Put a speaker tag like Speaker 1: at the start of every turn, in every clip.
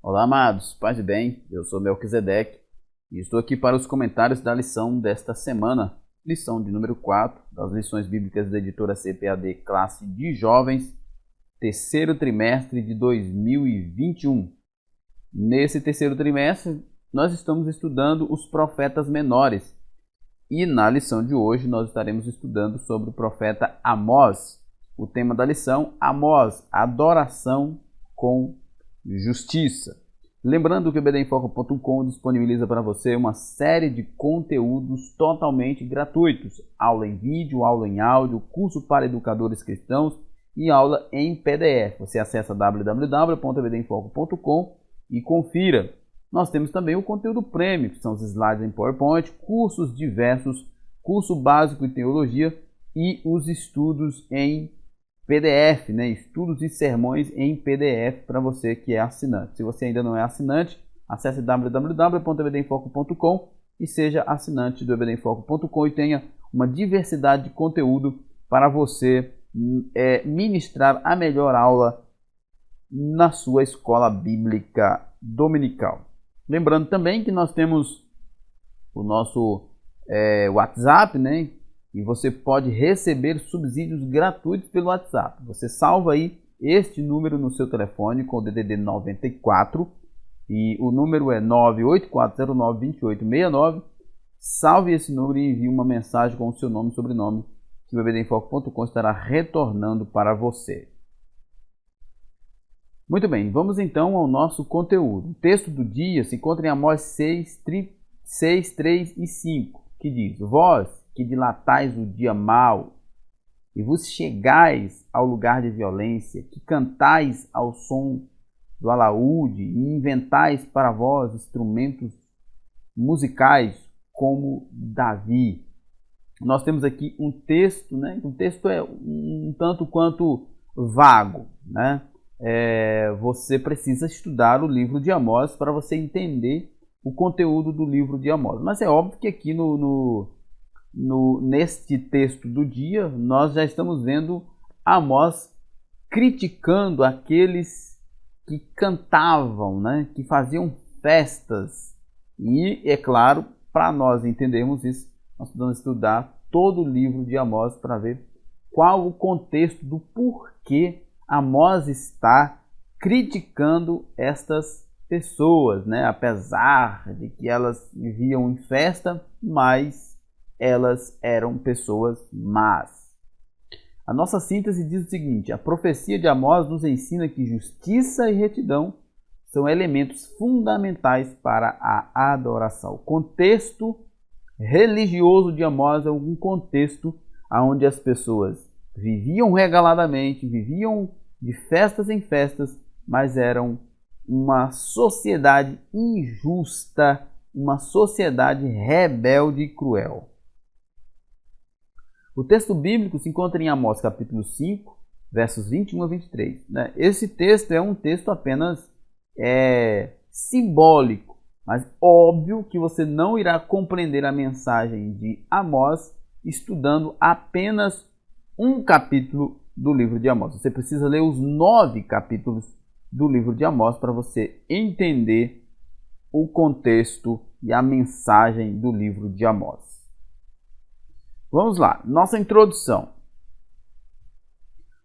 Speaker 1: Olá, amados, paz e bem, eu sou Melquisedeque e estou aqui para os comentários da lição desta semana, lição de número 4 das lições bíblicas da editora CPAD Classe de Jovens, terceiro trimestre de 2021. Nesse terceiro trimestre, nós estamos estudando os profetas menores e na lição de hoje nós estaremos estudando sobre o profeta Amós. O tema da lição, Amós, adoração com justiça. Lembrando que o ebdenfoco.com disponibiliza para você uma série de conteúdos totalmente gratuitos. Aula em vídeo, aula em áudio, curso para educadores cristãos e aula em PDF. Você acessa www.ebdenfoco.com e confira. Nós temos também o conteúdo premium, que são os slides em PowerPoint, cursos diversos, curso básico em teologia e os estudos em PDF, estudos e sermões em PDF para você que é assinante. Se você ainda não é assinante, acesse www.ebdenfoco.com e seja assinante do ebdenfoco.com e tenha uma diversidade de conteúdo para você ministrar a melhor aula na sua escola bíblica dominical. Lembrando também que nós temos o nosso WhatsApp, e você pode receber subsídios gratuitos pelo WhatsApp. Você salva aí este número no seu telefone com o DDD 94 e o número é 984092869. Salve esse número e envie uma mensagem com o seu nome e sobrenome que o ebdenfoco.com estará retornando para você. Muito bem, vamos então ao nosso conteúdo. O texto do dia se encontra em Amós 6, 3 e 5, que diz: Vós que dilatais o dia mau, e vos chegais ao lugar de violência, que cantais ao som do alaúde, e inventais para vós instrumentos musicais como Davi. Nós temos aqui um texto, O texto é um tanto quanto vago, Você precisa estudar o livro de Amós para você entender o conteúdo do livro de Amós. Mas é óbvio que aqui neste texto do dia, nós já estamos vendo Amós criticando aqueles que cantavam, que faziam festas. E, é claro, para nós entendermos isso, nós precisamos estudar todo o livro de Amós para ver qual o contexto do porquê Amós está criticando estas pessoas, apesar de que elas viviam em festa, mas elas eram pessoas más. A nossa síntese diz o seguinte: a profecia de Amós nos ensina que justiça e retidão são elementos fundamentais para a adoração. O contexto religioso de Amós é um contexto onde as pessoas viviam regaladamente, viviam de festas em festas, mas eram uma sociedade injusta, uma sociedade rebelde e cruel. O texto bíblico se encontra em Amós capítulo 5, versos 21 a 23. Esse texto é um texto apenas simbólico, mas óbvio que você não irá compreender a mensagem de Amós estudando apenas um capítulo do livro de Amós. Você precisa ler os 9 capítulos do livro de Amós para você entender o contexto e a mensagem do livro de Amós. Vamos lá, nossa introdução.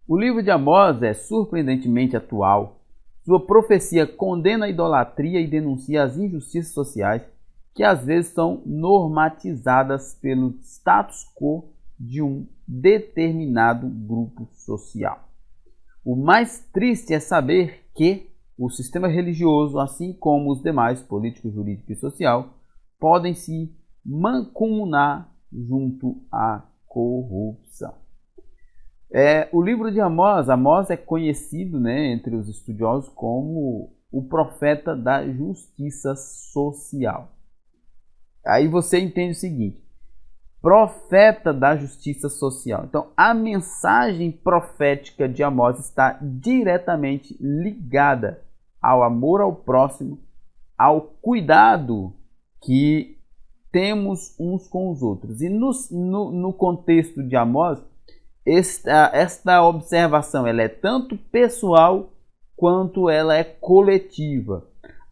Speaker 1: O livro de Amós é surpreendentemente atual. Sua profecia condena a idolatria e denuncia as injustiças sociais que às vezes são normatizadas pelo status quo de um determinado grupo social. O mais triste é saber que o sistema religioso, assim como os demais político, jurídico e social, podem se mancomunar junto à corrupção. O livro de Amós é conhecido entre os estudiosos como o profeta da justiça social. Aí você entende o seguinte: profeta da justiça social. Então, a mensagem profética de Amós está diretamente ligada ao amor ao próximo, ao cuidado que temos uns com os outros. E no contexto de Amós, esta observação ela é tanto pessoal quanto ela é coletiva.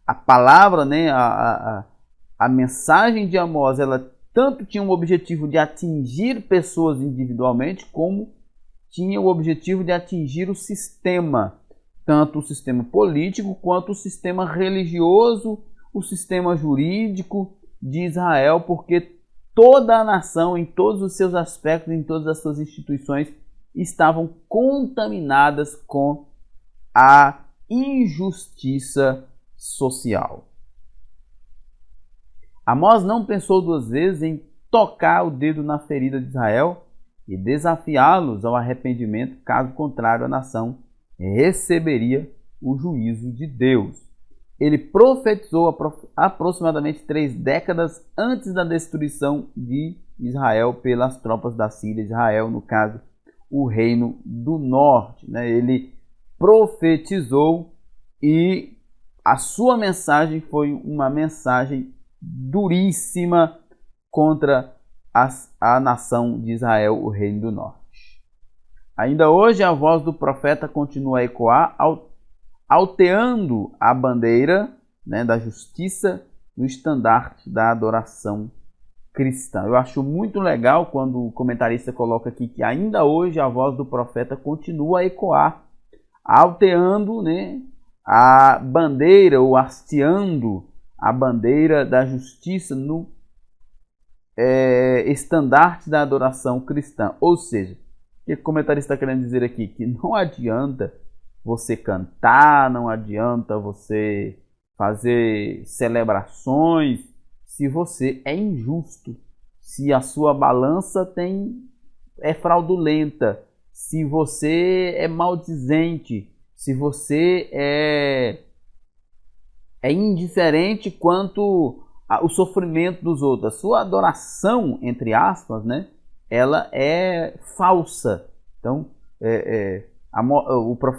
Speaker 1: a palavra, né, a mensagem de Amós, ela tanto tinha o objetivo de atingir pessoas individualmente, como tinha o objetivo de atingir o sistema, tanto o sistema político quanto o sistema religioso, o sistema jurídico de Israel, porque toda a nação, em todos os seus aspectos, em todas as suas instituições, estavam contaminadas com a injustiça social. Amós não pensou duas vezes em tocar o dedo na ferida de Israel e desafiá-los ao arrependimento, caso contrário, a nação receberia o juízo de Deus. Ele profetizou aproximadamente 3 décadas antes da destruição de Israel pelas tropas da Síria. Israel, no caso, o reino do norte, né? Ele profetizou e a sua mensagem foi uma mensagem duríssima contra a nação de Israel, o reino do norte. Ainda hoje a voz do profeta continua a ecoar, alteando a bandeira, né, da justiça no estandarte da adoração cristã. Eu acho muito legal quando o comentarista coloca aqui que ainda hoje a voz do profeta continua a ecoar, alteando, né, a bandeira ou hasteando a bandeira da justiça no estandarte da adoração cristã. Ou seja, o que o comentarista está querendo dizer aqui? Que não adianta você cantar, não adianta você fazer celebrações se você é injusto, se a sua balança é fraudulenta, se você é maldizente, se você é indiferente quanto ao sofrimento dos outros. A sua adoração, entre aspas, né, ela é falsa. Então,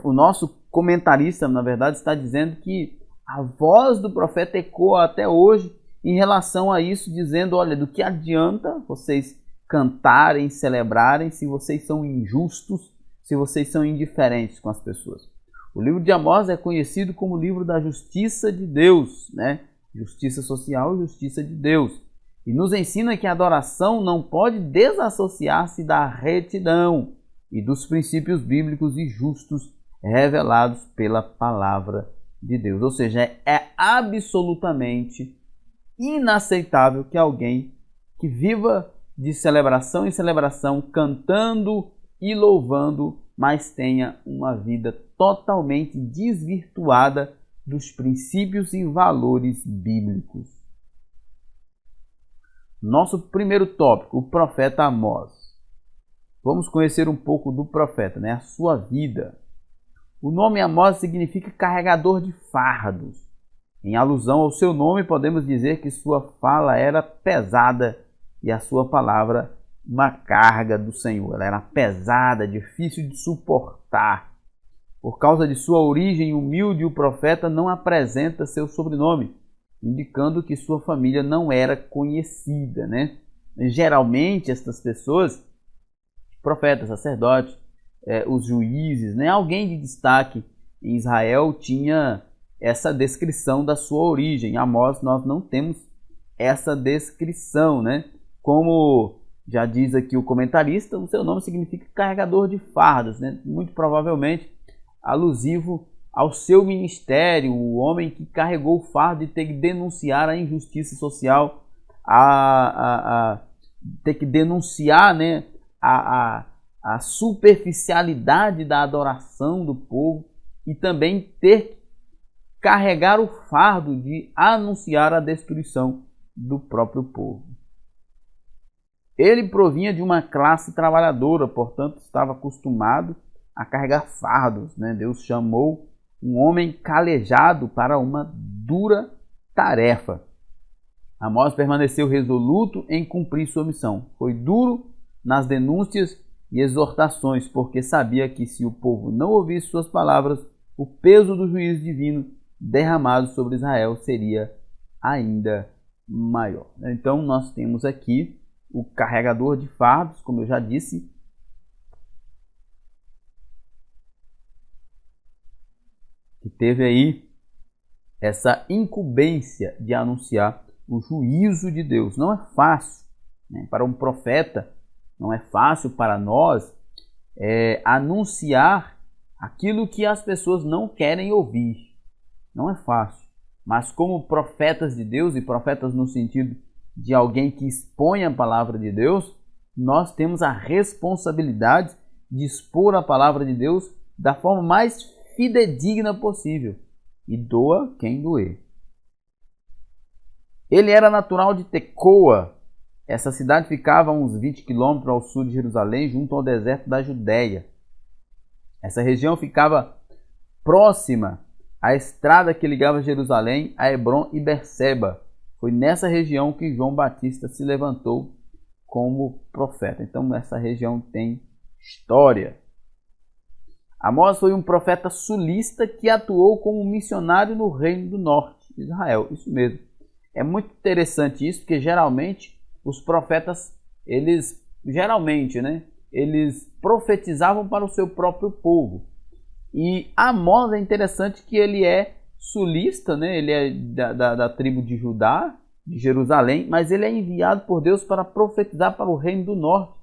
Speaker 1: o nosso comentarista, na verdade, está dizendo que a voz do profeta ecoa até hoje em relação a isso, dizendo, olha, do que adianta vocês cantarem, celebrarem, se vocês são injustos, se vocês são indiferentes com as pessoas. O livro de Amós é conhecido como o livro da justiça de Deus, né? Justiça social e justiça de Deus. E nos ensina que a adoração não pode desassociar-se da retidão e dos princípios bíblicos e justos revelados pela palavra de Deus. Ou seja, é absolutamente inaceitável que alguém que viva de celebração em celebração, cantando e louvando, mas tenha uma vida totalmente desvirtuada dos princípios e valores bíblicos. Nosso primeiro tópico, o profeta Amós. Vamos conhecer um pouco do profeta, né? A sua vida. O nome Amós significa carregador de fardos. Em alusão ao seu nome, podemos dizer que sua fala era pesada e a sua palavra uma carga do Senhor. Ela era pesada, difícil de suportar. Por causa de sua origem humilde, o profeta não apresenta seu sobrenome, indicando que sua família não era conhecida, né? Geralmente, estas pessoas, profetas, sacerdotes, os juízes, né? Alguém de destaque em Israel tinha essa descrição da sua origem. Em Amós nós não temos essa descrição, né? Como já diz aqui o comentarista, o seu nome significa carregador de fardos, né? Muito provavelmente alusivo ao seu ministério, o homem que carregou o fardo de ter que denunciar a injustiça social, ter que denunciar, né, a superficialidade da adoração do povo e também ter que carregar o fardo de anunciar a destruição do próprio povo. Ele provinha de uma classe trabalhadora, portanto estava acostumado a carregar fardos, né? Deus chamou um homem calejado para uma dura tarefa. Amós permaneceu resoluto em cumprir sua missão. Foi duro nas denúncias e exortações, porque sabia que se o povo não ouvisse suas palavras, o peso do juízo divino derramado sobre Israel seria ainda maior. Então nós temos aqui o carregador de fardos, como eu já disse, que teve aí essa incumbência de anunciar o juízo de Deus. Não é fácil, né? Para um profeta, não é fácil para nós anunciar aquilo que as pessoas não querem ouvir. Não é fácil. Mas como profetas de Deus, e profetas no sentido de alguém que expõe a palavra de Deus, nós temos a responsabilidade de expor a palavra de Deus da forma mais fidedigna possível. E doa quem doer. Ele era natural de Tecoa. Essa cidade ficava a uns 20 quilômetros ao sul de Jerusalém, junto ao deserto da Judéia. Essa região ficava próxima à estrada que ligava Jerusalém a Hebrom e Berseba. Foi nessa região que João Batista se levantou como profeta. Então essa região tem história. Amós foi um profeta sulista que atuou como missionário no reino do norte de Israel. Isso mesmo. É muito interessante isso, porque geralmente os profetas, eles profetizavam para o seu próprio povo. E Amós é interessante que ele é sulista, né? Ele é da tribo de Judá, de Jerusalém, mas ele é enviado por Deus para profetizar para o reino do norte,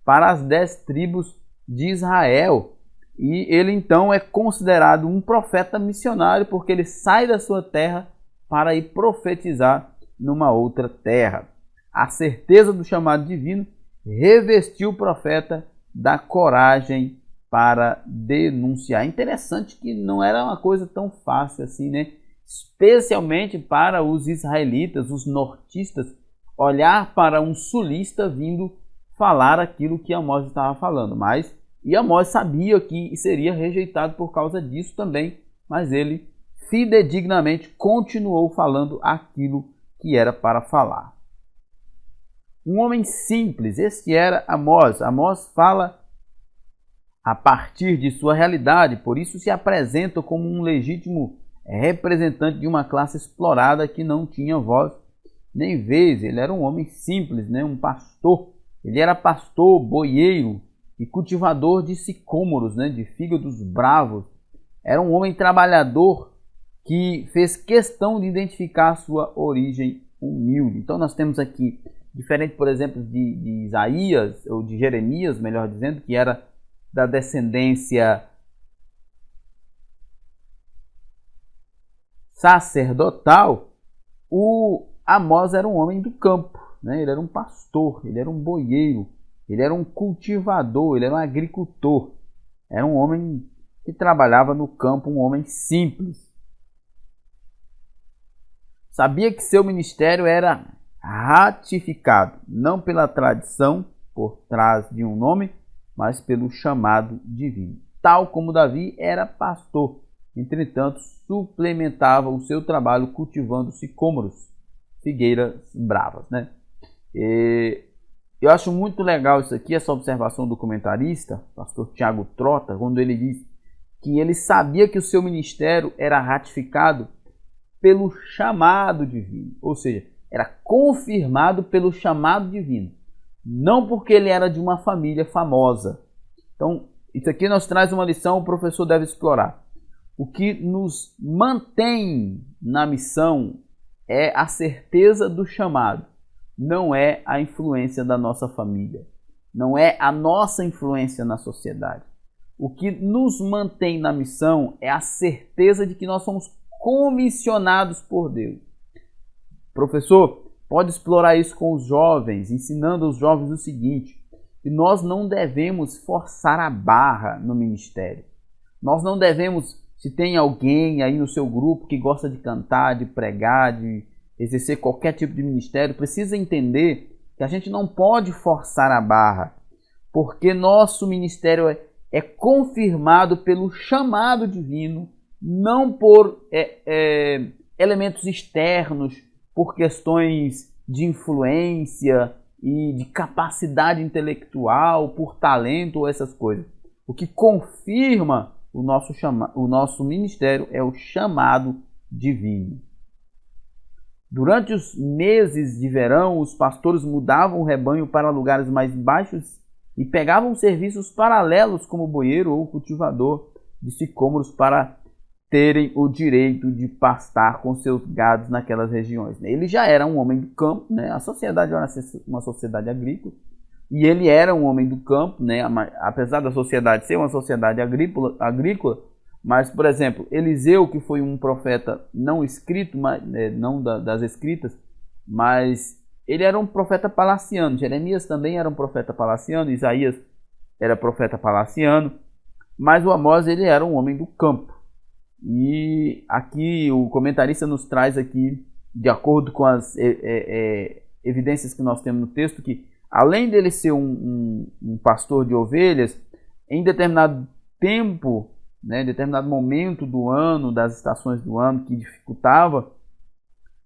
Speaker 1: para as 10 tribos de Israel. E ele então é considerado um profeta missionário, porque ele sai da sua terra para ir profetizar numa outra terra. A certeza do chamado divino revestiu o profeta da coragem para denunciar. Interessante que não era uma coisa tão fácil assim, né? Especialmente para os israelitas, os nortistas, olhar para um sulista vindo falar aquilo que Amós estava falando. E Amós sabia que seria rejeitado por causa disso também, mas ele fidedignamente continuou falando aquilo que era para falar. Um homem simples, esse era Amós. Amós fala a partir de sua realidade, por isso se apresenta como um legítimo representante de uma classe explorada que não tinha voz nem vez. Ele era um homem simples, né? Um pastor. Ele era pastor, boieiro e cultivador de sicômoros, né? De fígados bravos. Era um homem trabalhador que fez questão de identificar a sua origem humilde. Então nós temos aqui, diferente, por exemplo, de Isaías, ou de Jeremias, melhor dizendo, que era da descendência sacerdotal, o Amós era um homem do campo, né? Ele era um pastor, ele era um boieiro, ele era um cultivador, ele era um agricultor. Era um homem que trabalhava no campo, um homem simples. Sabia que seu ministério era ratificado, não pela tradição por trás de um nome, mas pelo chamado divino. Tal como Davi era pastor, entretanto, suplementava o seu trabalho cultivando sicômoros, figueiras bravas, né? Eu acho muito legal isso aqui, essa observação do comentarista, pastor Tiago Trota, quando ele diz que ele sabia que o seu ministério era ratificado pelo chamado divino, ou seja, era confirmado pelo chamado divino, não porque ele era de uma família famosa. Então, isso aqui nos traz uma lição, o professor deve explorar. O que nos mantém na missão é a certeza do chamado, não é a influência da nossa família, não é a nossa influência na sociedade. O que nos mantém na missão é a certeza de que nós somos comissionados por Deus. Professor, pode explorar isso com os jovens, ensinando aos jovens o seguinte: que nós não devemos forçar a barra no ministério. Nós não devemos, se tem alguém aí no seu grupo que gosta de cantar, de pregar, de exercer qualquer tipo de ministério, precisa entender que a gente não pode forçar a barra, porque nosso ministério é confirmado pelo chamado divino, não por elementos externos, por questões de influência e de capacidade intelectual, por talento ou essas coisas. O que confirma o nosso ministério é o chamado divino. Durante os meses de verão, os pastores mudavam o rebanho para lugares mais baixos e pegavam serviços paralelos como boieiro ou cultivador de sicômoros para terem o direito de pastar com seus gados naquelas regiões. Ele já era um homem do campo, né? A sociedade era uma sociedade agrícola, e ele era um homem do campo, né? Apesar da sociedade ser uma sociedade agrícola, mas, por exemplo, Eliseu, que foi um profeta não escrito, não das escritas, mas ele era um profeta palaciano. Jeremias também era um profeta palaciano, Isaías era profeta palaciano, mas o Amós ele era um homem do campo. E aqui o comentarista nos traz aqui, de acordo com as evidências que nós temos no texto, que além dele ser um pastor de ovelhas, em determinado tempo, né, em determinado momento do ano, das estações do ano que dificultava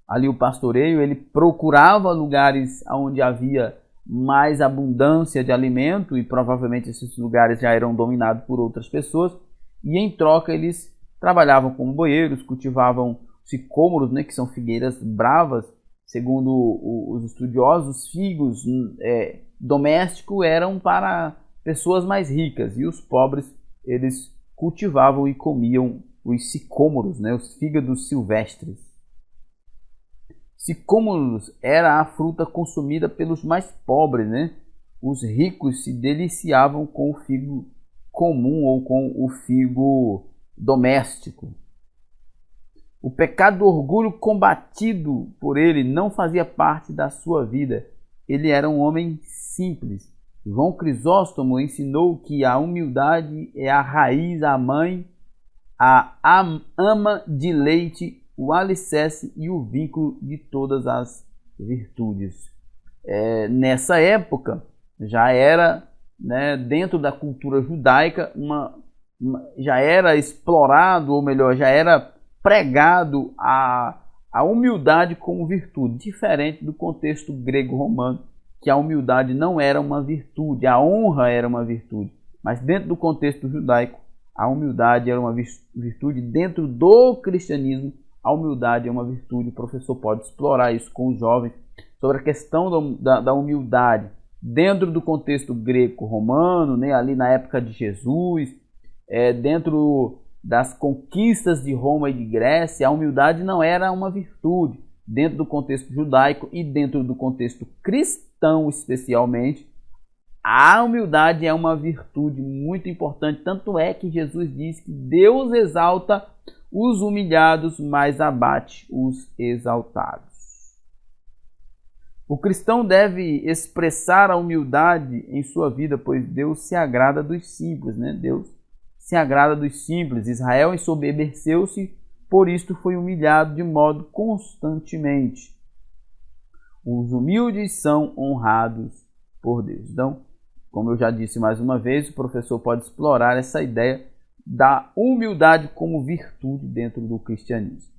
Speaker 1: ali o pastoreio, ele procurava lugares onde havia mais abundância de alimento, e provavelmente esses lugares já eram dominados por outras pessoas, e em troca eles trabalhavam como boieiros, cultivavam sicômoros, né, que são figueiras bravas. Segundo os estudiosos, figos domésticos eram para pessoas mais ricas, e os pobres eles cultivavam e comiam os sicômoros, né, os fígados silvestres. Sicômoros era a fruta consumida pelos mais pobres, né? Os ricos se deliciavam com o figo comum ou com o figo doméstico. O pecado do orgulho combatido por ele não fazia parte da sua vida. Ele era um homem simples. João Crisóstomo ensinou que a humildade é a raiz, a mãe, a ama de leite, o alicerce e o vínculo de todas as virtudes. Nessa época, já era, né, dentro da cultura judaica, já era explorado, ou melhor, já era pregado a humildade como virtude, diferente do contexto grego-romano, que a humildade não era uma virtude, a honra era uma virtude. Mas dentro do contexto judaico, a humildade era uma virtude. Dentro do cristianismo, a humildade é uma virtude. O professor pode explorar isso com os jovens sobre a questão da humildade dentro do contexto greco-romano, né, ali na época de Jesus, dentro das conquistas de Roma e de Grécia. A humildade não era uma virtude. Dentro do contexto judaico e dentro do contexto cristão especialmente, a humildade é uma virtude muito importante. Tanto é que Jesus diz que Deus exalta os humilhados, mas abate os exaltados. O cristão deve expressar a humildade em sua vida, pois Deus se agrada dos simples, né? Deus se agrada dos simples. Israel ensoberbeceu-se, por isto foi humilhado de modo constantemente. Os humildes são honrados por Deus. Então, como eu já disse mais uma vez, o professor pode explorar essa ideia da humildade como virtude dentro do cristianismo.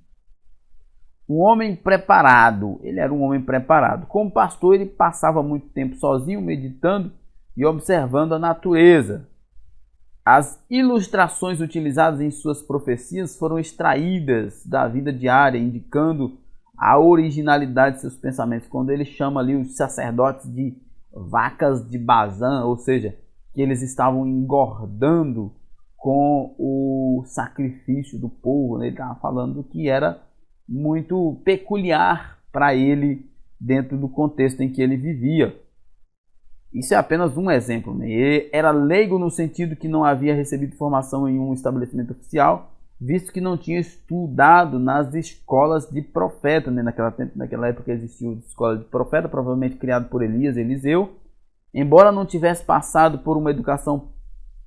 Speaker 1: Um homem preparado, ele era um homem preparado. Como pastor, ele passava muito tempo sozinho, meditando e observando a natureza. As ilustrações utilizadas em suas profecias foram extraídas da vida diária, indicando a originalidade de seus pensamentos. Quando ele chama ali os sacerdotes de vacas de Bazã, ou seja, que eles estavam engordando com o sacrifício do povo, né? Ele estava falando que era muito peculiar para ele dentro do contexto em que ele vivia. Isso é apenas um exemplo, né? Ele era leigo no sentido que não havia recebido formação em um estabelecimento oficial, visto que não tinha estudado nas escolas de profeta, né? Naquela época existia a escola de profeta, provavelmente criado por Elias, Eliseu. Embora não tivesse passado por uma educação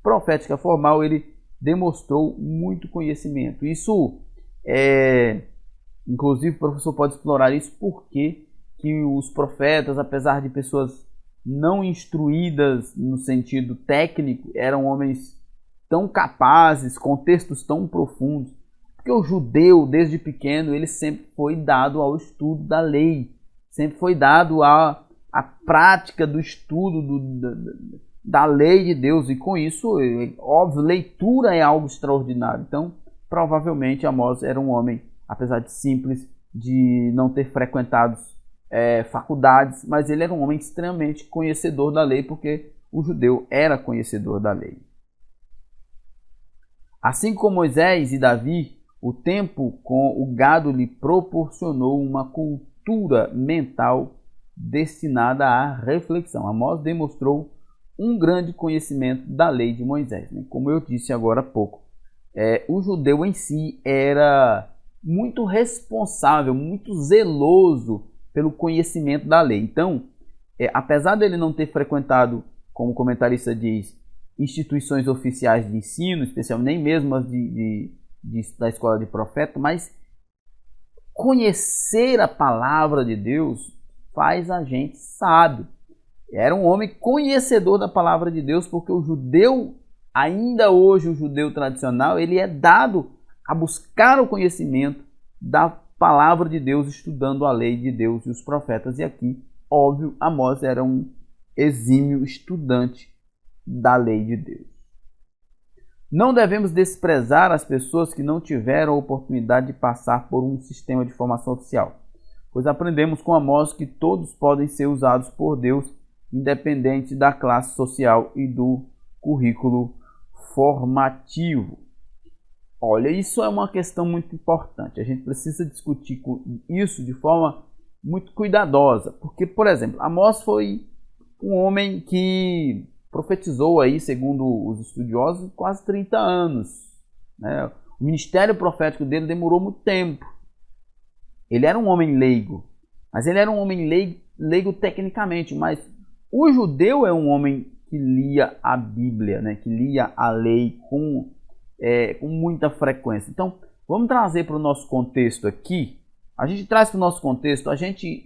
Speaker 1: profética formal, ele demonstrou muito conhecimento. Isso inclusive o professor pode explorar isso, porque que os profetas, apesar de pessoas não instruídas no sentido técnico, eram homens tão capazes, com textos tão profundos, porque o judeu, desde pequeno, ele sempre foi dado ao estudo da lei, sempre foi dado à prática do estudo da lei de Deus, e com isso, óbvio, leitura é algo extraordinário. Então, provavelmente Amós era um homem, apesar de simples, de não ter frequentado faculdades, mas ele era um homem extremamente conhecedor da lei, porque o judeu era conhecedor da lei. Assim como Moisés e Davi, o tempo com o gado lhe proporcionou uma cultura mental destinada à reflexão. Amós demonstrou um grande conhecimento da lei de Moisés, né? Como eu disse agora há pouco, o judeu em si era muito responsável, muito zeloso pelo conhecimento da lei. Então, apesar dele não ter frequentado, como o comentarista diz, instituições oficiais de ensino, especialmente nem mesmo as da escola de profeta, mas conhecer a palavra de Deus faz a gente sábio. Era um homem conhecedor da palavra de Deus, porque o judeu, ainda hoje o judeu tradicional, ele é dado a buscar o conhecimento da palavra de Deus, estudando a lei de Deus e os profetas. E aqui, óbvio, Amós era um exímio estudante da lei de Deus. Não devemos desprezar as pessoas que não tiveram a oportunidade de passar por um sistema de formação oficial, pois aprendemos com Amós que todos podem ser usados por Deus, independente da classe social e do currículo formativo. Olha, isso é uma questão muito importante. A gente precisa discutir isso de forma muito cuidadosa, porque, por exemplo, Amós foi um homem que profetizou aí, segundo os estudiosos, quase 30 anos, né? O ministério profético dele demorou muito tempo. Ele era um homem leigo, mas ele era um homem leigo tecnicamente, mas o judeu é um homem que lia a Bíblia, né? Que lia a lei com muita frequência. Então, vamos trazer para o nosso contexto aqui. A gente traz para o nosso contexto, a gente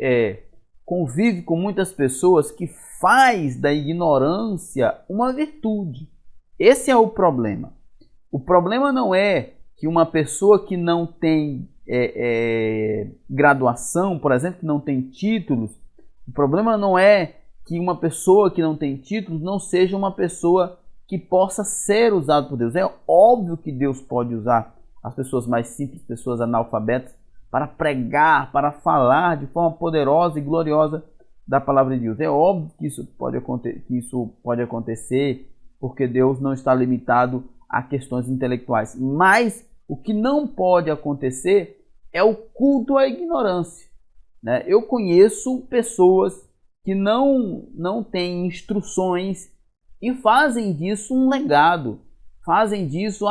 Speaker 1: convive com muitas pessoas que faz da ignorância uma virtude. Esse é o problema. O problema não é que uma pessoa que não tem graduação, por exemplo, que não tem títulos, o problema não é que uma pessoa que não tem títulos não seja uma pessoa que possa ser usada por Deus. É óbvio que Deus pode usar as pessoas mais simples, pessoas analfabetas, para pregar, para falar de forma poderosa e gloriosa da palavra de Deus. É óbvio que isso pode acontecer, porque Deus não está limitado a questões intelectuais. Mas o que não pode acontecer é o culto à ignorância, né? Eu conheço pessoas que não têm instruções e fazem disso um legado. Fazem disso,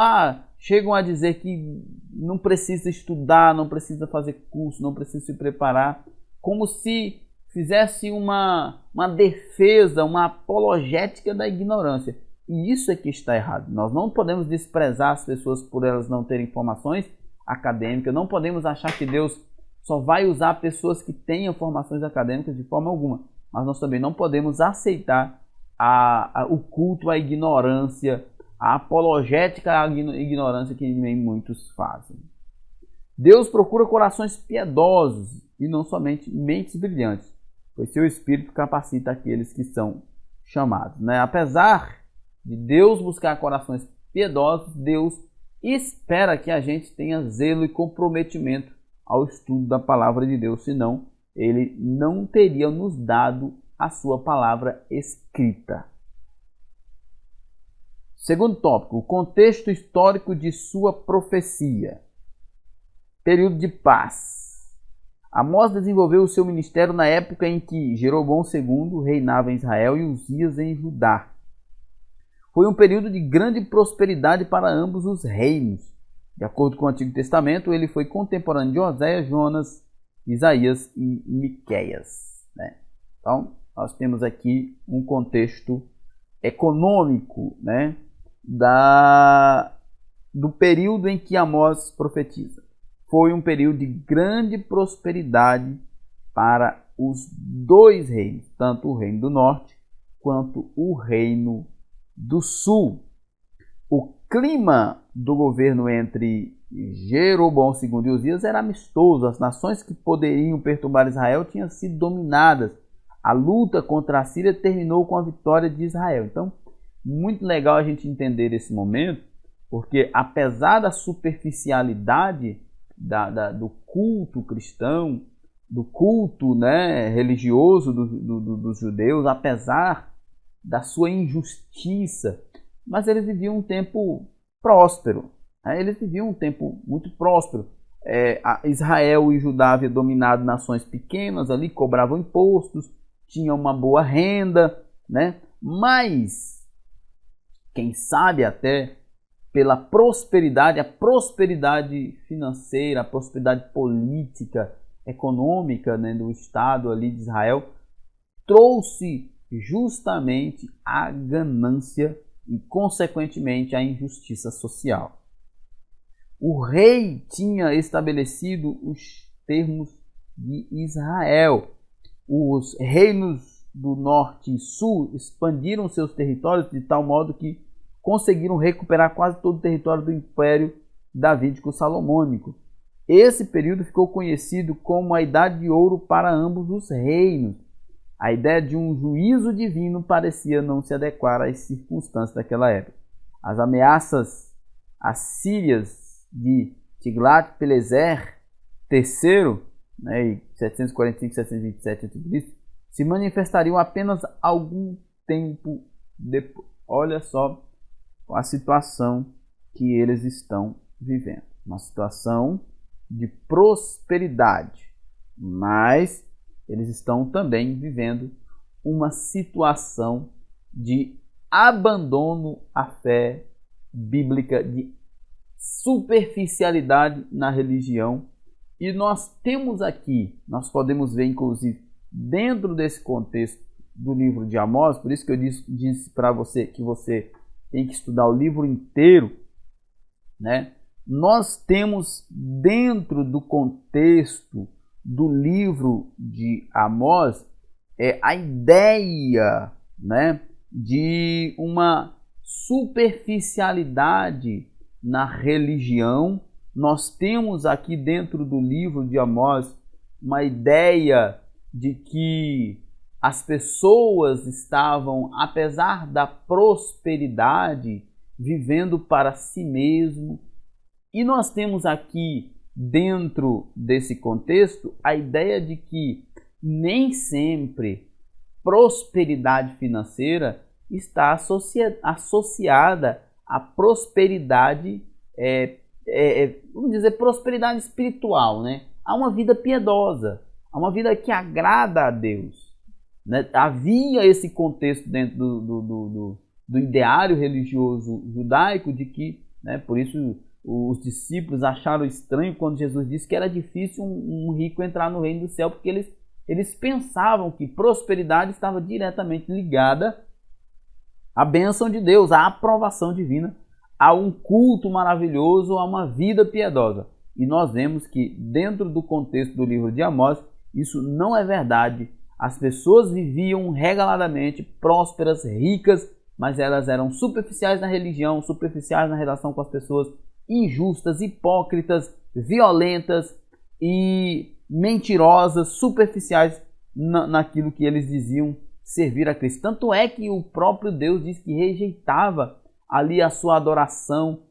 Speaker 1: chegam a dizer que não precisa estudar, não precisa fazer curso, não precisa se preparar, como se fizesse uma defesa, uma apologética da ignorância. E isso é que está errado. Nós não podemos desprezar as pessoas por elas não terem formações acadêmicas, não podemos achar que Deus só vai usar pessoas que tenham formações acadêmicas de forma alguma. Mas nós também não podemos aceitar o culto à ignorância, a apologética à ignorância que nem muitos fazem. Deus procura corações piedosos e não somente mentes brilhantes, pois seu Espírito capacita aqueles que são chamados, né? Apesar de Deus buscar corações piedosos, Deus espera que a gente tenha zelo e comprometimento ao estudo da palavra de Deus, senão Ele não teria nos dado a sua palavra escrita. Segundo tópico, o contexto histórico de sua profecia. Período de paz. Amós desenvolveu o seu ministério na época em que Jeroboão II reinava em Israel e Uzias em Judá. Foi um período de grande prosperidade para ambos os reinos. De acordo com o Antigo Testamento, ele foi contemporâneo de Oséias, Jonas, Isaías e Miqueias, né? Então, nós temos aqui um contexto econômico, né, do período em que Amós profetiza. Foi um período de grande prosperidade para os dois reinos, tanto o reino do norte quanto o reino do sul. O clima do governo entre Jeroboão II e Uzias era amistoso. As nações que poderiam perturbar Israel tinham sido dominadas. A luta contra a Síria terminou com a vitória de Israel. Então, muito legal a gente entender esse momento, porque apesar da superficialidade do culto cristão, do culto, né, religioso dos judeus, apesar da sua injustiça, mas eles viviam um tempo próspero. Eles viviam um tempo muito próspero. Israel e Judá haviam dominado nações pequenas ali, cobravam impostos, tinham uma boa renda, né? Mas, quem sabe até pela prosperidade, a prosperidade financeira, a prosperidade política, econômica, né, do Estado ali de Israel, trouxe justamente a ganância e, consequentemente, a injustiça social. O rei tinha estabelecido os termos de Israel. Os reinos do norte e sul expandiram seus territórios de tal modo que conseguiram recuperar quase todo o território do Império Davídico-Salomônico. Esse período ficou conhecido como a Idade de Ouro para ambos os reinos. A ideia de um juízo divino parecia não se adequar às circunstâncias daquela época. As ameaças assírias de Tiglat-Pileser III, né, 745-727 a.C., se manifestariam apenas algum tempo depois. Olha só a situação que eles estão vivendo. Uma situação de prosperidade, mas eles estão também vivendo uma situação de abandono à fé bíblica, de superficialidade na religião. E nós temos aqui, nós podemos ver inclusive dentro desse contexto do livro de Amós, por isso que eu disse para você que você tem que estudar o livro inteiro, né? Nós temos dentro do contexto do livro de Amós a ideia, né, de uma superficialidade na religião. Nós temos aqui dentro do livro de Amós uma ideia de que as pessoas estavam, apesar da prosperidade, vivendo para si mesmo. E nós temos aqui, dentro desse contexto, a ideia de que nem sempre prosperidade financeira está associada à prosperidade, vamos dizer, prosperidade espiritual, né? Há uma vida piedosa, há uma vida que agrada a Deus, né? Havia esse contexto dentro do ideário religioso judaico de que, né, por isso os discípulos acharam estranho quando Jesus disse que era difícil um rico entrar no reino do céu, porque eles pensavam que prosperidade estava diretamente ligada à bênção de Deus, à aprovação divina, a um culto maravilhoso, a uma vida piedosa. E nós vemos que dentro do contexto do livro de Amós, isso não é verdade. As pessoas viviam regaladamente, prósperas, ricas, mas elas eram superficiais na religião, superficiais na relação com as pessoas, injustas, hipócritas, violentas e mentirosas, superficiais naquilo que eles diziam servir a Cristo. Tanto é que o próprio Deus diz que rejeitava ali a sua adoração,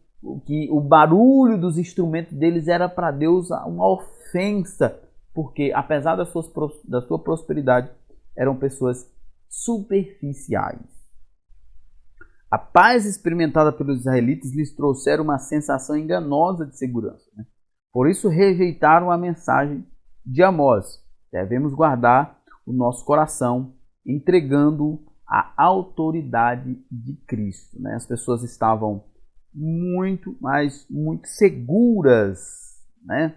Speaker 1: que o barulho dos instrumentos deles era para Deus uma ofensa, porque apesar da sua prosperidade, eram pessoas superficiais. A paz experimentada pelos israelitas lhes trouxeram uma sensação enganosa de segurança, né? Por isso rejeitaram a mensagem de Amós. Devemos guardar o nosso coração entregando a autoridade de Cristo, né? As pessoas estavam muito seguras, né,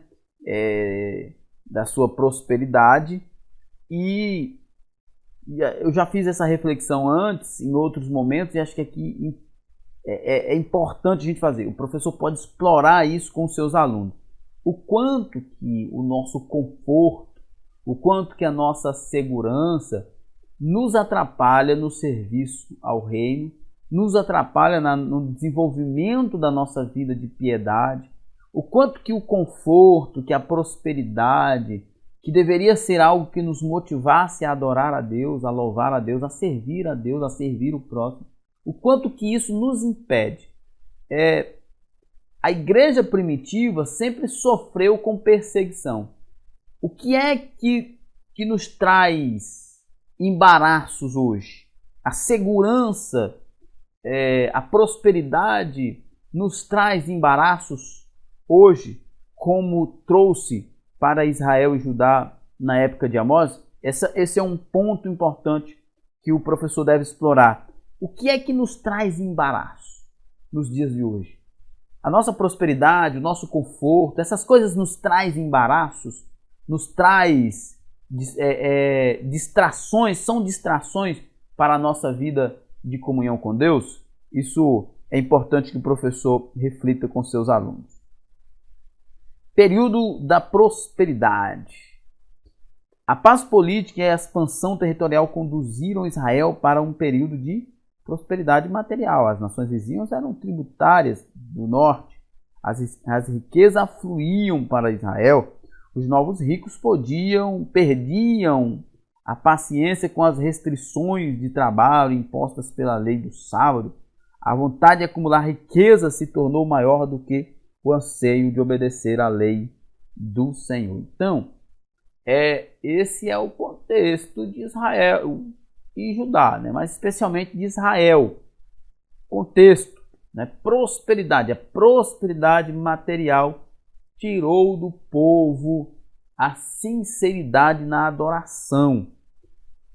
Speaker 1: da sua prosperidade, e eu já fiz essa reflexão antes, em outros momentos, e acho que aqui é importante a gente fazer. O professor pode explorar isso com os seus alunos. O quanto que o nosso conforto, o quanto que a nossa segurança nos atrapalha no serviço ao reino, nos atrapalha no desenvolvimento da nossa vida de piedade, o quanto que o conforto, que a prosperidade, que deveria ser algo que nos motivasse a adorar a Deus, a louvar a Deus, a servir o próximo, o quanto que isso nos impede. A igreja primitiva sempre sofreu com perseguição. O que é que nos traz embaraços hoje? A segurança, a prosperidade nos traz embaraços hoje, como trouxe para Israel e Judá na época de Amós? Esse é um ponto importante que o professor deve explorar. O que é que nos traz embaraço nos dias de hoje? A nossa prosperidade, o nosso conforto, essas coisas nos traz embaraços, nos traz distrações, são distrações para a nossa vida de comunhão com Deus? Isso é importante que o professor reflita com seus alunos. Período da prosperidade. A paz política e a expansão territorial conduziram Israel para um período de prosperidade material. As nações vizinhas eram tributárias do norte. As riquezas afluíam para Israel. Os novos ricos perdiam a paciência com as restrições de trabalho impostas pela lei do sábado. A vontade de acumular riqueza se tornou maior do que o anseio de obedecer à lei do Senhor. Então, esse é o contexto de Israel e Judá, né? Mas especialmente de Israel. Contexto, né? Prosperidade. A prosperidade material tirou do povo a sinceridade na adoração.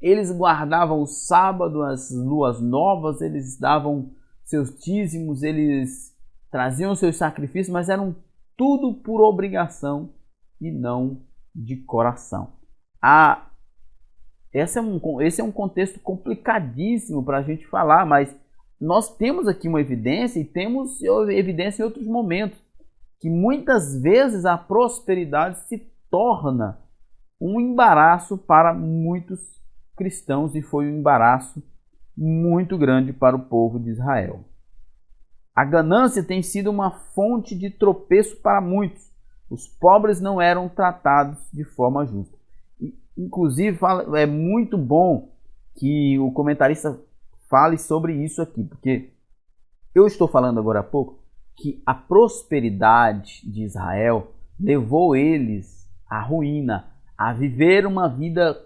Speaker 1: Eles guardavam o sábado, as luas novas, eles davam seus dízimos, eles traziam seus sacrifícios, mas eram tudo por obrigação e não de coração. Esse é um contexto complicadíssimo para a gente falar, mas nós temos aqui uma evidência e temos evidência em outros momentos, que muitas vezes a prosperidade se torna um embaraço para muitos cristãos, e foi um embaraço muito grande para o povo de Israel. A ganância tem sido uma fonte de tropeço para muitos. Os pobres não eram tratados de forma justa. Inclusive, é muito bom que o comentarista fale sobre isso aqui, porque eu estou falando agora há pouco que a prosperidade de Israel levou eles à ruína, a viver uma vida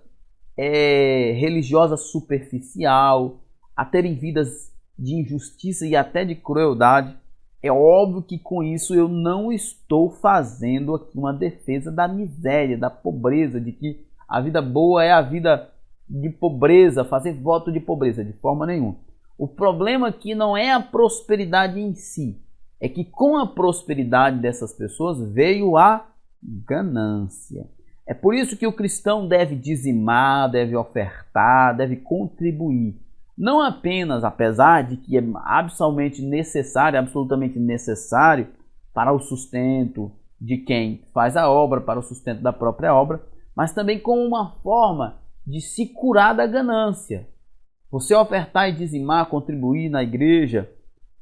Speaker 1: religiosa superficial, a terem vidas de injustiça e até de crueldade. É óbvio que com isso eu não estou fazendo aqui uma defesa da miséria, da pobreza, de que a vida boa é a vida de pobreza, fazer voto de pobreza, de forma nenhuma. O problema aqui não é a prosperidade em si, é que com a prosperidade dessas pessoas veio a ganância. É por isso que o cristão deve dizimar, deve ofertar, deve contribuir. Não apenas, apesar de que é absolutamente necessário para o sustento de quem faz a obra, para o sustento da própria obra, mas também como uma forma de se curar da ganância. Você ofertar e dizimar, contribuir na igreja,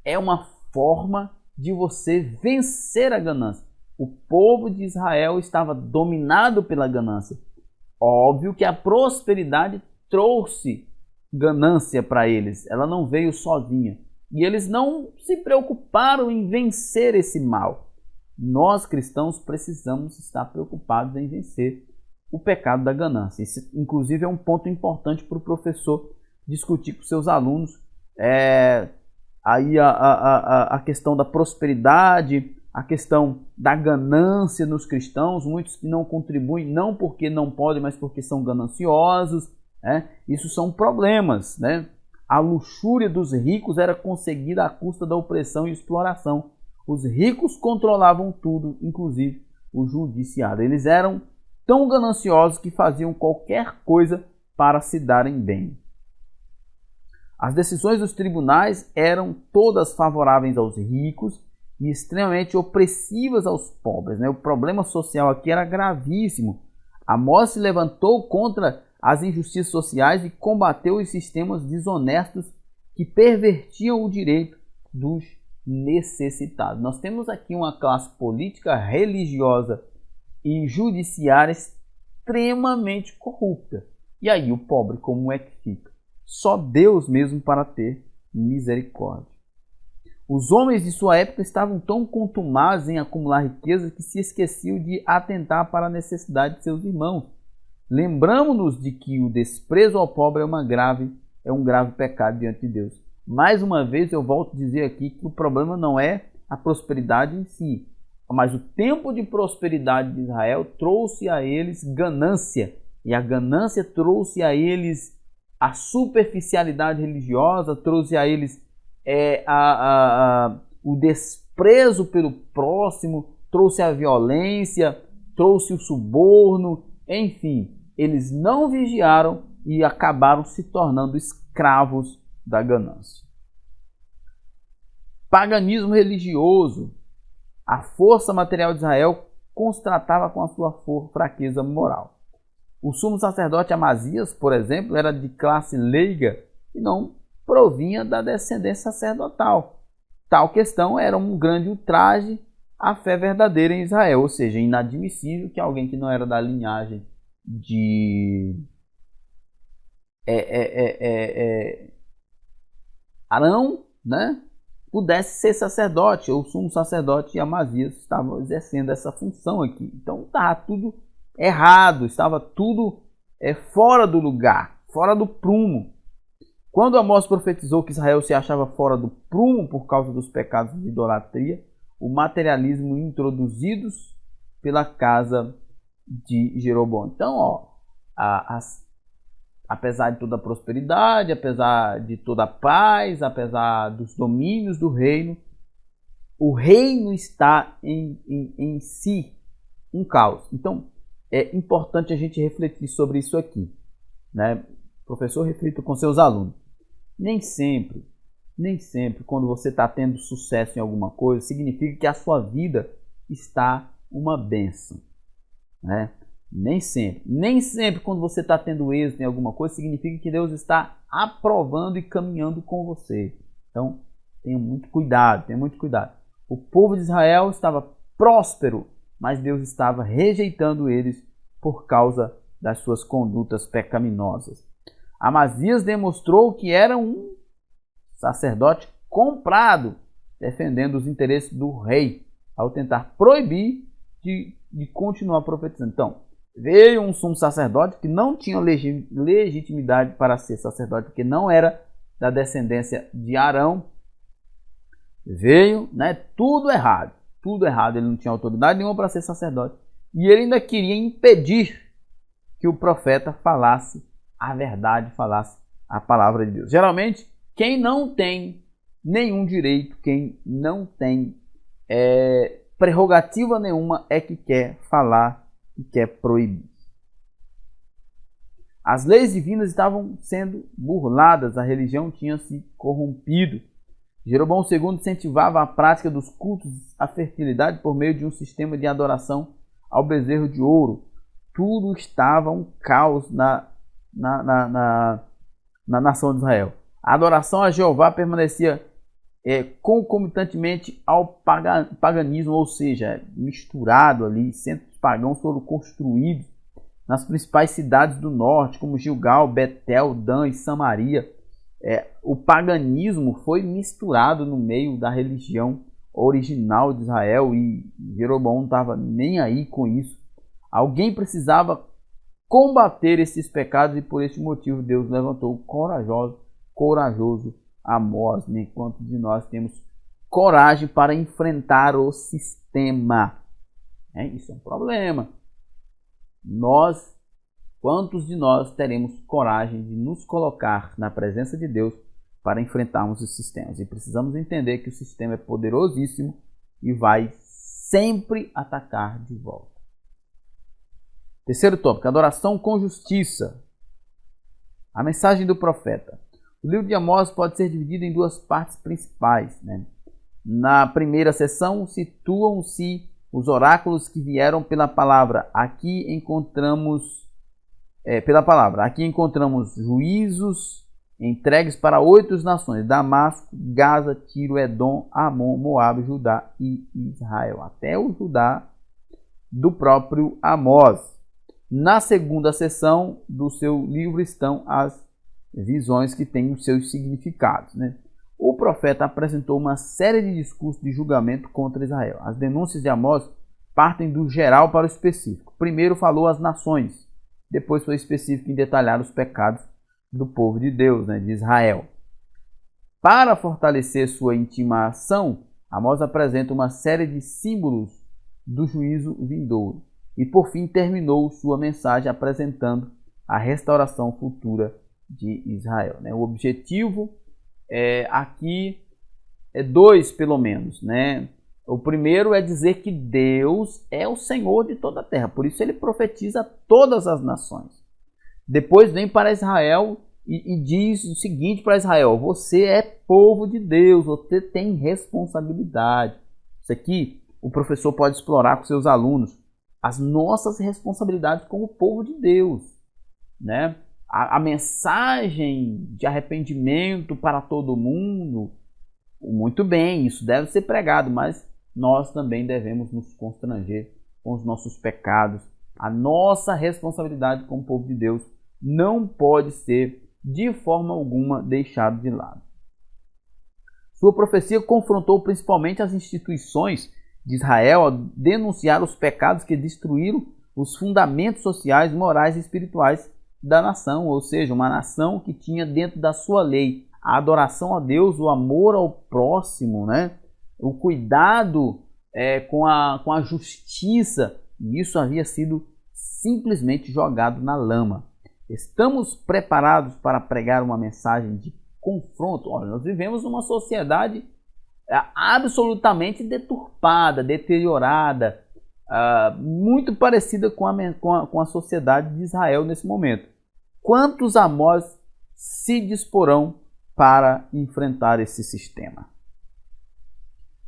Speaker 1: é uma forma de você vencer a ganância. O povo de Israel estava dominado pela ganância. Óbvio que a prosperidade trouxe ganância para eles. Ela não veio sozinha. E eles não se preocuparam em vencer esse mal. Nós, cristãos, precisamos estar preocupados em vencer o pecado da ganância. Isso, inclusive, é um ponto importante para o professor discutir com seus alunos. Aí a questão da prosperidade, a questão da ganância nos cristãos, muitos que não contribuem, não porque não podem, mas porque são gananciosos. Isso são problemas, né? A luxúria dos ricos era conseguida à custa da opressão e exploração. Os ricos controlavam tudo, inclusive o judiciário. Eles eram tão gananciosos que faziam qualquer coisa para se darem bem. As decisões dos tribunais eram todas favoráveis aos ricos e extremamente opressivas aos pobres, né? O problema social aqui era gravíssimo. Amós se levantou contra as injustiças sociais e combateu os sistemas desonestos que pervertiam o direito dos necessitados. Nós temos aqui uma classe política, religiosa e judiciária extremamente corrupta. E aí o pobre como é que fica? Só Deus mesmo para ter misericórdia. Os homens de sua época estavam tão contumados em acumular riqueza que se esqueciam de atentar para a necessidade de seus irmãos. Lembramos-nos de que o desprezo ao pobre é um grave pecado diante de Deus. Mais uma vez eu volto a dizer aqui que o problema não é a prosperidade em si, mas o tempo de prosperidade de Israel trouxe a eles ganância, e a ganância trouxe a eles a superficialidade religiosa, trouxe a eles o desprezo pelo próximo, trouxe a violência, trouxe o suborno, enfim, eles não vigiaram e acabaram se tornando escravos da ganância. Paganismo religioso. A força material de Israel contrastava com a sua fraqueza moral. O sumo sacerdote Amazias, por exemplo, era de classe leiga e não provinha da descendência sacerdotal. Tal questão era um grande ultraje à fé verdadeira em Israel, ou seja, inadmissível que alguém que não era da linhagem de Arão, né, pudesse ser sacerdote, ou sumo sacerdote, e Amazias estava exercendo essa função aqui. Então estava tudo errado, estava tudo fora do lugar, fora do prumo. Quando Amós profetizou que Israel se achava fora do prumo por causa dos pecados de idolatria, o materialismo introduzidos pela casa de Jeroboão. Então, apesar de toda a prosperidade, apesar de toda a paz, apesar dos domínios do reino, o reino está em si um caos. Então, é importante a gente refletir sobre isso aqui, né? Professor, reflita com seus alunos. Nem sempre, quando você está tendo sucesso em alguma coisa, significa que a sua vida está uma bênção, né? Nem sempre quando você está tendo êxito em alguma coisa, significa que Deus está aprovando e caminhando com você. Então, tenha muito cuidado. O povo de Israel estava próspero, mas Deus estava rejeitando eles por causa das suas condutas pecaminosas. Amazias demonstrou que era um sacerdote comprado, defendendo os interesses do rei, ao tentar proibir de continuar profetizando. Então, veio um sumo sacerdote que não tinha legitimidade para ser sacerdote, porque não era da descendência de Arão. Veio, né, tudo errado. Ele não tinha autoridade nenhuma para ser sacerdote. E ele ainda queria impedir que o profeta falasse a verdade, falasse a palavra de Deus. Geralmente, quem não tem nenhum direito, quem não tem prerrogativa nenhuma é que quer falar e quer proibir. As leis divinas estavam sendo burladas, a religião tinha se corrompido. Jeroboão II incentivava a prática dos cultos à fertilidade por meio de um sistema de adoração ao bezerro de ouro. Tudo estava um caos na nação de Israel. A adoração a Jeová permanecia concomitantemente ao paganismo, ou seja, misturado ali. Centros pagãos foram construídos nas principais cidades do norte, como Gilgal, Betel, Dan e Samaria. O paganismo foi misturado no meio da religião original de Israel e Jeroboão não estava nem aí com isso. Alguém precisava combater esses pecados e por este motivo Deus levantou o corajoso Amós, enquanto de nós temos coragem para enfrentar o sistema. Isso é um problema. Quantos de nós teremos coragem de nos colocar na presença de Deus para enfrentarmos os sistemas? E precisamos entender que o sistema é poderosíssimo e vai sempre atacar de volta. Terceiro tópico, adoração com justiça. A mensagem do profeta. O livro de Amós pode ser dividido em duas partes principais, né? Na primeira seção situam-se os oráculos que vieram pela palavra. Aqui encontramos juízos entregues para 8 nações: Damasco, Gaza, Tiro, Edom, Amon, Moabe, Judá e Israel. Até o Judá do próprio Amós. Na segunda seção do seu livro estão as visões que têm os seus significados, né? O profeta apresentou uma série de discursos de julgamento contra Israel. As denúncias de Amós partem do geral para o específico. Primeiro falou às nações, depois foi específico em detalhar os pecados do povo de Deus, né, de Israel. Para fortalecer sua intimação, Amós apresenta uma série de símbolos do juízo vindouro e, por fim, terminou sua mensagem apresentando a restauração futura de Israel. O objetivo aqui é dois, pelo menos. O primeiro é dizer que Deus é o Senhor de toda a terra, por isso ele profetiza a todas as nações. Depois vem para Israel e diz o seguinte para Israel: você é povo de Deus, você tem responsabilidade. Isso aqui o professor pode explorar com seus alunos, as nossas responsabilidades como povo de Deus. A mensagem de arrependimento para todo mundo, muito bem, isso deve ser pregado, mas nós também devemos nos constranger com os nossos pecados. A nossa responsabilidade como povo de Deus não pode ser de forma alguma deixado de lado. Sua profecia confrontou principalmente as instituições de Israel ao denunciar os pecados que destruíram os fundamentos sociais, morais e espirituais da nação, ou seja, uma nação que tinha dentro da sua lei a adoração a Deus, o amor ao próximo, o cuidado com a justiça, e isso havia sido simplesmente jogado na lama. Estamos preparados para pregar uma mensagem de confronto? Olha, nós vivemos numa sociedade absolutamente deturpada, deteriorada, muito parecida com a sociedade de Israel nesse momento. Quantos Amós se disporão para enfrentar esse sistema?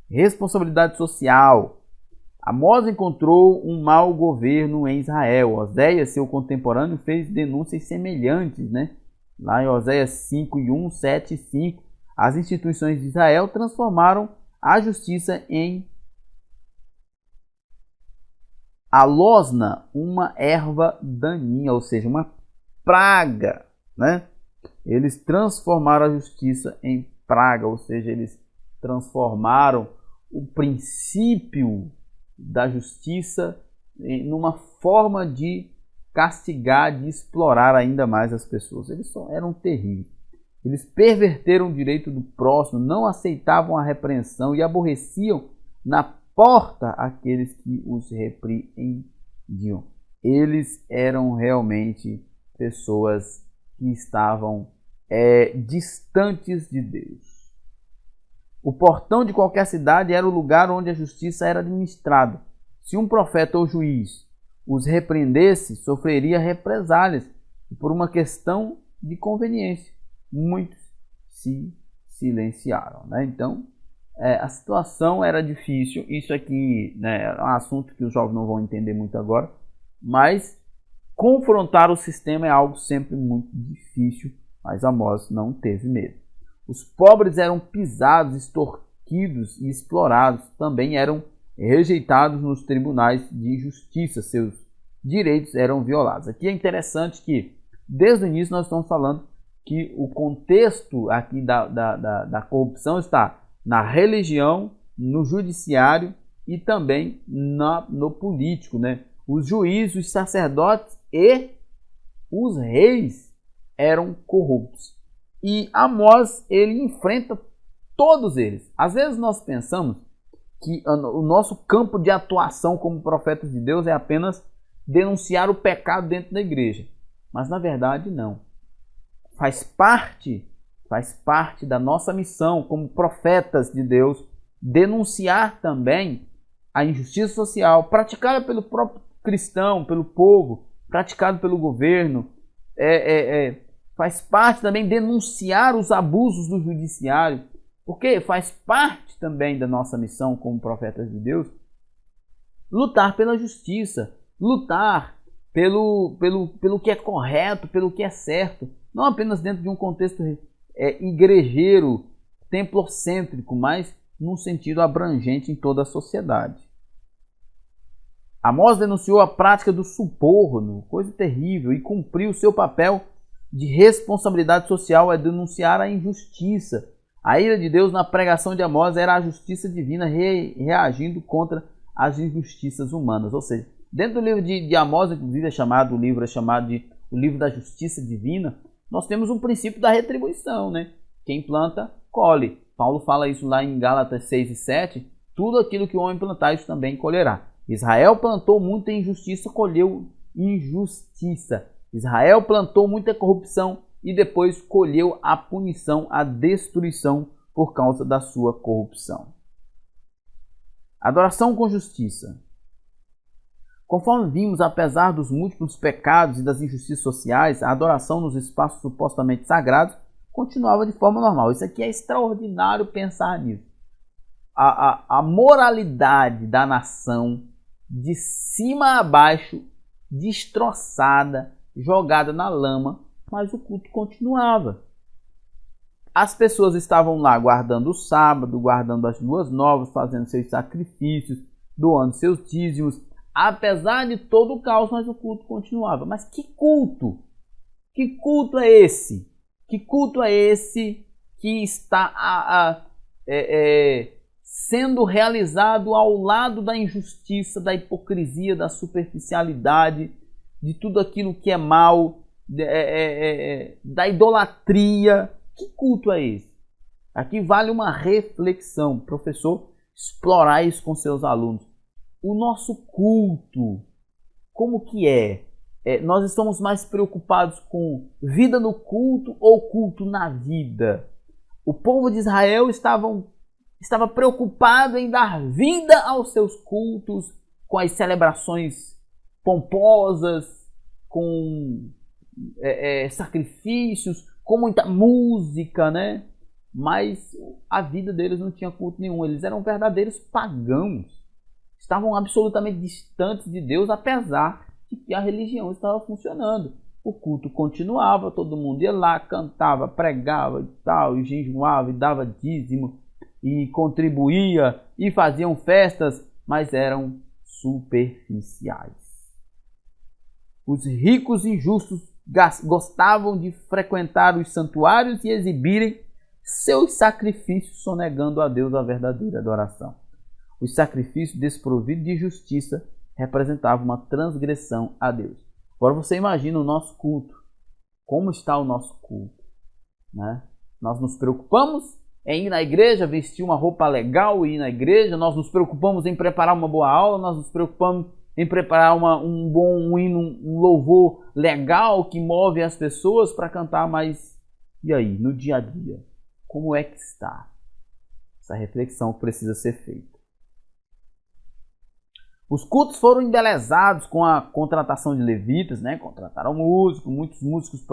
Speaker 1: Responsabilidade social. Amós encontrou um mau governo em Israel. Oséias, seu contemporâneo, fez denúncias semelhantes. Lá em Oséias 5:1, 7 e 5, as instituições de Israel transformaram a justiça em alosna, uma erva daninha, ou seja, uma praga. Eles transformaram a justiça em praga, ou seja, eles transformaram o princípio da justiça numa forma de castigar, de explorar ainda mais as pessoas. Eles eram terríveis. Eles perverteram o direito do próximo, não aceitavam a repreensão e aborreciam na porta aqueles que os repreendiam. Eles eram realmente pessoas que estavam distantes de Deus. O portão de qualquer cidade era o lugar onde a justiça era administrada. Se um profeta ou juiz os repreendesse, sofreria represálias. E por uma questão de conveniência, muitos se silenciaram. Então, a situação era difícil. Isso aqui é um assunto que os jovens não vão entender muito agora. Mas confrontar o sistema é algo sempre muito difícil. Mas Amós não teve medo. Os pobres eram pisados, extorquidos e explorados. Também eram rejeitados nos tribunais de justiça. Seus direitos eram violados. Aqui é interessante que, desde o início, nós estamos falando que o contexto aqui da corrupção está na religião, no judiciário e também no político. Os juízes, os sacerdotes e os reis eram corruptos. E Amós, ele enfrenta todos eles. Às vezes nós pensamos que o nosso campo de atuação como profetas de Deus é apenas denunciar o pecado dentro da igreja. Mas na verdade não. Faz parte da nossa missão como profetas de Deus denunciar também a injustiça social praticada pelo próprio cristão, pelo povo, praticado pelo governo. Faz parte também denunciar os abusos do judiciário, porque faz parte também da nossa missão como profetas de Deus lutar pela justiça, lutar pelo que é correto, pelo que é certo, não apenas dentro de um contexto igrejeiro, templocêntrico, mas num sentido abrangente em toda a sociedade. Amós denunciou a prática do suborno, coisa terrível, e cumpriu seu papel de responsabilidade social é denunciar a injustiça. A ira de Deus na pregação de Amós era a justiça divina reagindo contra as injustiças humanas. Ou seja, dentro do livro de Amós, inclusive o livro é chamado de o livro da justiça divina, nós temos um princípio da retribuição. Quem planta, colhe. Paulo fala isso lá em Gálatas 6 e 7. Tudo aquilo que o homem plantar, isso também colherá. Israel plantou muita injustiça, colheu injustiça. Israel plantou muita corrupção e depois colheu a punição, a destruição por causa da sua corrupção. Adoração com justiça. Conforme vimos, apesar dos múltiplos pecados e das injustiças sociais, a adoração nos espaços supostamente sagrados continuava de forma normal. Isso aqui é extraordinário pensar nisso. A moralidade da nação, de cima a baixo, destroçada, jogada na lama, mas o culto continuava. As pessoas estavam lá guardando o sábado, guardando as luas novas, fazendo seus sacrifícios, doando seus dízimos. Apesar de todo o caos, mas o culto continuava. Mas que culto? Que culto é esse? Que culto é esse que está sendo realizado ao lado da injustiça, da hipocrisia, da superficialidade, de tudo aquilo que é mal, da idolatria? Que culto é esse? Aqui vale uma reflexão, professor, explorar isso com seus alunos. O nosso culto, como que é? Nós estamos mais preocupados com vida no culto ou culto na vida? O povo de Israel estava preocupado em dar vida aos seus cultos, com as celebrações pomposas, com sacrifícios, com muita música, né? Mas a vida deles não tinha culto nenhum. Eles eram verdadeiros pagãos. Estavam absolutamente distantes de Deus, apesar de que a religião estava funcionando. O culto continuava, todo mundo ia lá, cantava, pregava e tal, e jejuava, e dava dízimo, e contribuía, e faziam festas, mas eram superficiais. Os ricos e justos gostavam de frequentar os santuários e exibirem seus sacrifícios, sonegando a Deus a verdadeira adoração. Os sacrifícios desprovidos de justiça representavam uma transgressão a Deus. Agora você imagina o nosso culto. Como está o nosso culto? Né? Nós nos preocupamos em ir na igreja, vestir uma roupa legal e ir na igreja. Nós nos preocupamos em preparar uma boa aula. Nós nos preocupamos em preparar um bom hino, um louvor legal que move as pessoas para cantar. Mas e aí, no dia a dia? Como é que está? Essa reflexão precisa ser feita. Os cultos foram embelezados com a contratação de levitas, né? Contrataram músicos, muitos músicos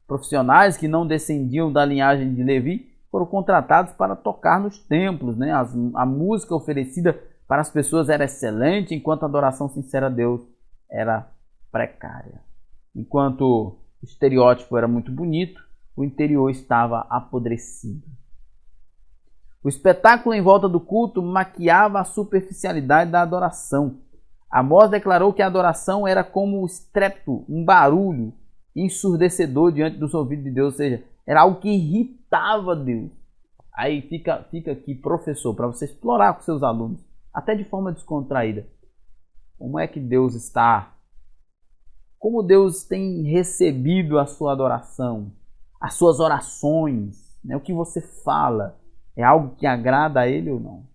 Speaker 1: profissionais que não descendiam da linhagem de Levi foram contratados para tocar nos templos, né? A música oferecida para as pessoas era excelente, enquanto a adoração sincera a Deus era precária. Enquanto o estereótipo era muito bonito, o interior estava apodrecido. O espetáculo em volta do culto maquiava a superficialidade da adoração. Amós declarou que a adoração era como o estrépito, um barulho ensurdecedor diante dos ouvidos de Deus, ou seja, era algo que irritava Deus. Aí fica aqui, professor, para você explorar com seus alunos, até de forma descontraída. Como é que Deus está? Como Deus tem recebido a sua adoração, as suas orações, né? O que você fala? É algo que agrada a Ele ou não?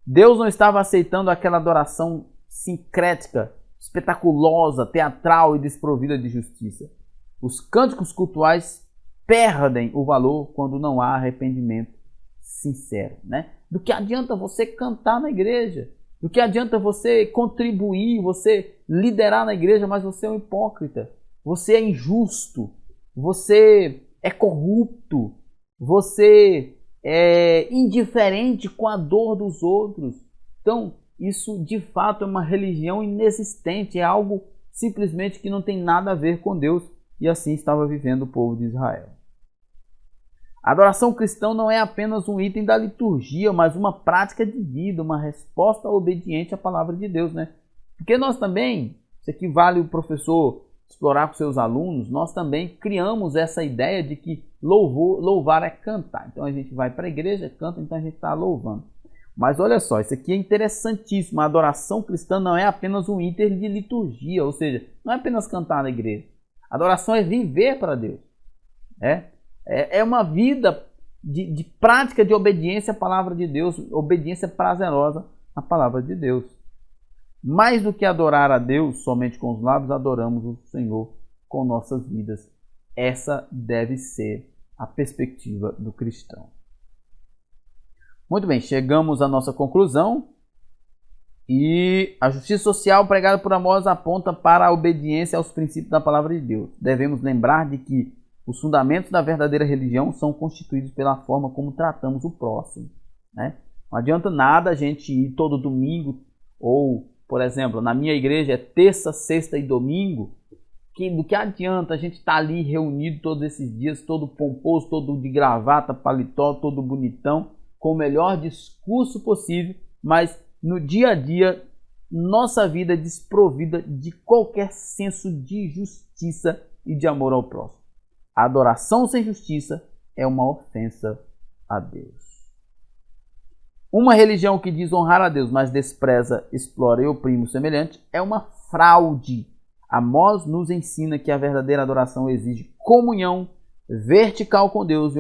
Speaker 1: Deus não estava aceitando aquela adoração sincrética, espetaculosa, teatral e desprovida de justiça. Os cânticos cultuais perdem o valor quando não há arrependimento sincero, né? Do que adianta você cantar na igreja? Do que adianta você contribuir, você liderar na igreja, mas você é um hipócrita? Você é injusto? Você é corrupto? Você é indiferente com a dor dos outros? Então, isso de fato é uma religião inexistente, é algo simplesmente que não tem nada a ver com Deus, e assim estava vivendo o povo de Israel. A adoração cristã não é apenas um item da liturgia, mas uma prática de vida, uma resposta obediente à palavra de Deus, né? Porque nós também, isso aqui vale o professor explorar com seus alunos, nós também criamos essa ideia de que louvar é cantar. Então a gente vai para a igreja, canta, então a gente está louvando. Mas olha só, isso aqui é interessantíssimo. A adoração cristã não é apenas um item de liturgia, ou seja, não é apenas cantar na igreja. A adoração é viver para Deus. É uma vida de prática de obediência à palavra de Deus, obediência prazerosa à palavra de Deus. Mais do que adorar a Deus somente com os lábios, adoramos o Senhor com nossas vidas. Essa deve ser a perspectiva do cristão. Muito bem, chegamos à nossa conclusão. E a justiça social pregada por Amós aponta para a obediência aos princípios da palavra de Deus. Devemos lembrar de que os fundamentos da verdadeira religião são constituídos pela forma como tratamos o próximo, né? Não adianta nada a gente ir todo domingo, ou, por exemplo, na minha igreja é terça, sexta e domingo, do que adianta a gente estar ali reunido todos esses dias, todo pomposo, todo de gravata, paletó, todo bonitão, com o melhor discurso possível, mas no dia a dia, nossa vida é desprovida de qualquer senso de justiça e de amor ao próximo. A adoração sem justiça é uma ofensa a Deus. Uma religião que diz honrar a Deus, mas despreza, explora e oprime o semelhante, é uma fraude. Amós nos ensina que a verdadeira adoração exige comunhão vertical com Deus e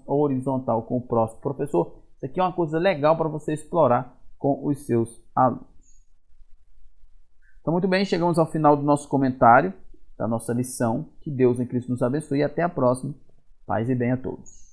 Speaker 1: horizontal com o próximo. Professor, isso aqui é uma coisa legal para você explorar com os seus alunos. Então, muito bem, chegamos ao final do nosso comentário, da nossa lição. Que Deus em Cristo nos abençoe e até a próxima. Paz e bem a todos.